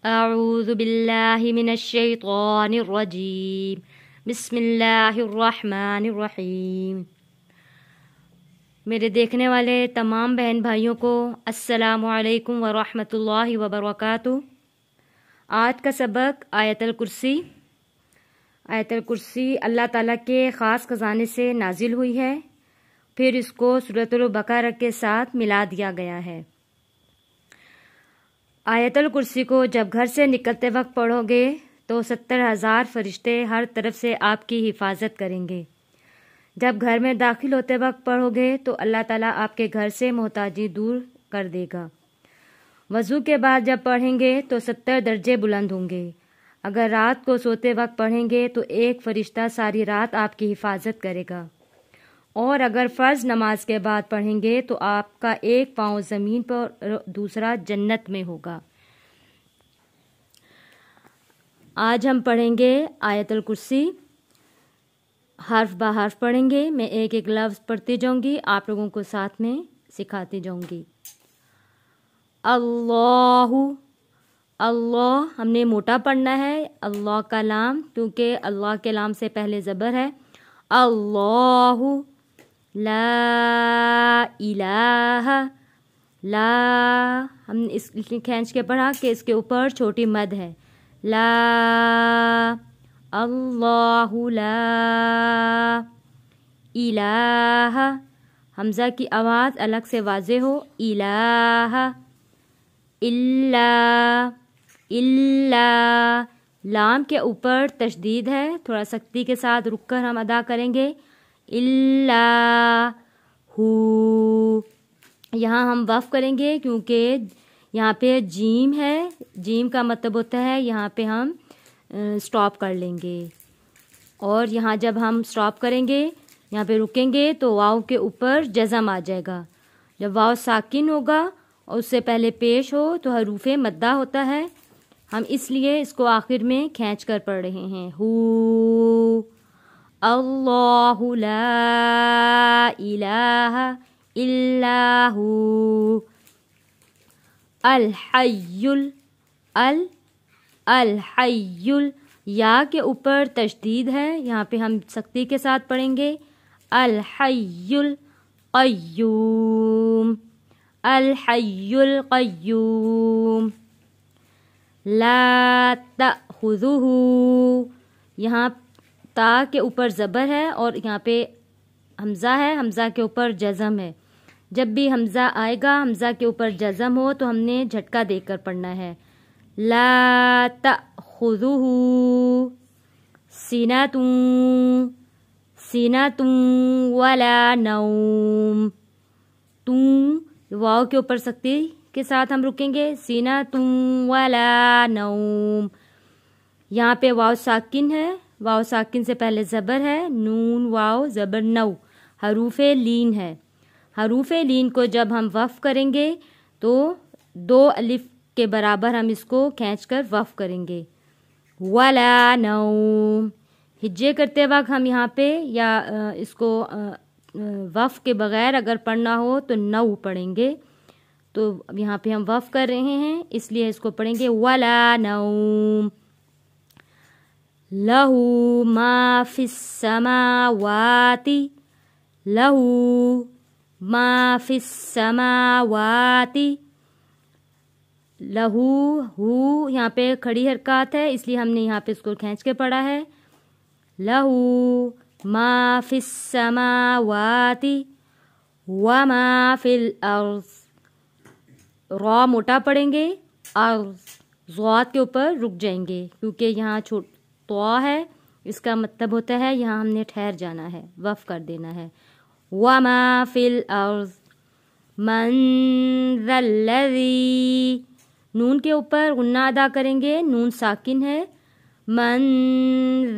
اعوذ باللہ من الشیطان الرجیم بسم اللہ الرحمن الرحیم۔ میرے دیکھنے والے تمام بہن بھائیوں کو السلام علیکم ورحمۃ اللہ وبرکاتہ۔ آج کا سبق آیت الکرسی۔ آیت الکرسی اللہ تعالیٰ کے خاص خزانے سے نازل ہوئی ہے، پھر اس کو سورۃ البقرہ کے ساتھ ملا دیا گیا ہے۔ آیت الکرسی کو جب گھر سے نکلتے وقت پڑھو گے تو 70,000 فرشتے ہر طرف سے آپ کی حفاظت کریں گے۔ جب گھر میں داخل ہوتے وقت پڑھو گے تو اللہ تعالیٰ آپ کے گھر سے محتاجی دور کر دے گا۔ وضو کے بعد جب پڑھیں گے تو 70 درجے بلند ہوں گے۔ اگر رات کو سوتے وقت پڑھیں گے تو ایک فرشتہ ساری رات آپ کی حفاظت کرے گا، اور اگر فرض نماز کے بعد پڑھیں گے تو آپ کا ایک پاؤں زمین پر دوسرا جنت میں ہوگا۔ آج ہم پڑھیں گے آیت الکرسی، حرف بہ حرف پڑھیں گے۔ میں ایک ایک لفظ پڑھتی جاؤں گی، آپ لوگوں کو ساتھ میں سکھاتی جاؤں گی۔ اللہ، اللہ ہم نے موٹا پڑھنا ہے، اللہ کا لام، کیونکہ اللہ کے لام سے پہلے زبر ہے۔ اللہ، لا الہ، لا ہم نے اس کھینچ کے پڑھا کہ اس کے اوپر چھوٹی مد ہے۔ لا، اللہ لا الہ، حمزہ کی آواز الگ سے واضح ہو، الہ، الا، الا، لام کے اوپر تشدید ہے، تھوڑا سختی کے ساتھ رک کر ہم ادا کریں گے۔ الا ہو، یہاں ہم وقف کریں گے کیونکہ یہاں پہ جیم ہے، جیم کا مطلب ہوتا ہے یہاں پہ ہم سٹاپ کر لیں گے، اور یہاں جب ہم سٹاپ کریں گے یہاں پہ رکیں گے تو واو کے اوپر جزم آ جائے گا۔ جب واو ساکن ہوگا اور اس سے پہلے پیش ہو تو حروف مدہ ہوتا ہے، ہم اس لیے اس کو آخر میں کھینچ کر پڑھ رہے ہیں۔ ہو، اللہ لا الہ الا ہو، الحی، الحی، یا کے اوپر تشدید ہے، یہاں پہ ہم سختی کے ساتھ پڑھیں گے۔ الحی القیوم، الحی القیوم، لا تأخذہ، یہاں تا کے اوپر زبر ہے اور یہاں پہ حمزہ ہے، حمزہ کے اوپر جزم ہے۔ جب بھی حمزہ آئے گا، حمزہ کے اوپر جزم ہو تو ہم نے جھٹکا دے کر پڑھنا ہے۔ لا تأخذہ سنۃ، سنۃ ولا نوم، واو کے اوپر سختی کے ساتھ ہم رکیں گے۔ سنۃ ولا نوم، یہاں پہ واو ساکن ہے، واو ساکن سے پہلے زبر ہے، نون واو زبر نو، حروف لین ہے۔ حروف لین کو جب ہم وقف کریں گے تو 2 الف کے برابر ہم اس کو کھینچ کر وقف کریں گے۔ ولا نوم، ہجے کرتے وقت ہم یہاں پہ یا اس کو وقف کے بغیر اگر پڑھنا ہو تو نو پڑھیں گے، تو یہاں پہ ہم وقف کر رہے ہیں اس لیے اس کو پڑھیں گے ولا نوم۔ لہو ما فی السماوات، لہو ما فی السماوات، لہو، ہو یہاں پہ کھڑی حرکات ہے اس لیے ہم نے یہاں پہ اس کو کھینچ کے پڑھا ہے۔ لہو ما فی السماوات وما فی الارض، را موٹا پڑھیں گے، ارض ضاد کے اوپر رک جائیں گے کیونکہ یہاں تو ہے، اس کا مطلب ہوتا ہے یہاں ہم نے ٹھہر جانا ہے، وقف کر دینا ہے۔ وما فی الارض من ذا الذی، نون کے اوپر غنہ ادا کریں گے، نون ساکن ہے۔ من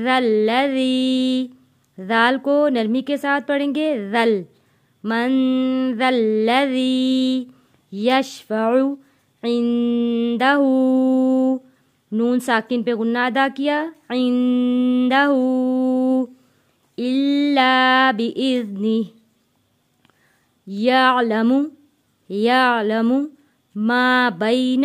ذا الذی، ذال کو نرمی کے ساتھ پڑھیں گے، ذل، من ذا الذی یشفع عندہ، نون ساکن پہ غنہ ادا کیا، عندہ، الا بإذنہ، یعلم، یعلم ما بین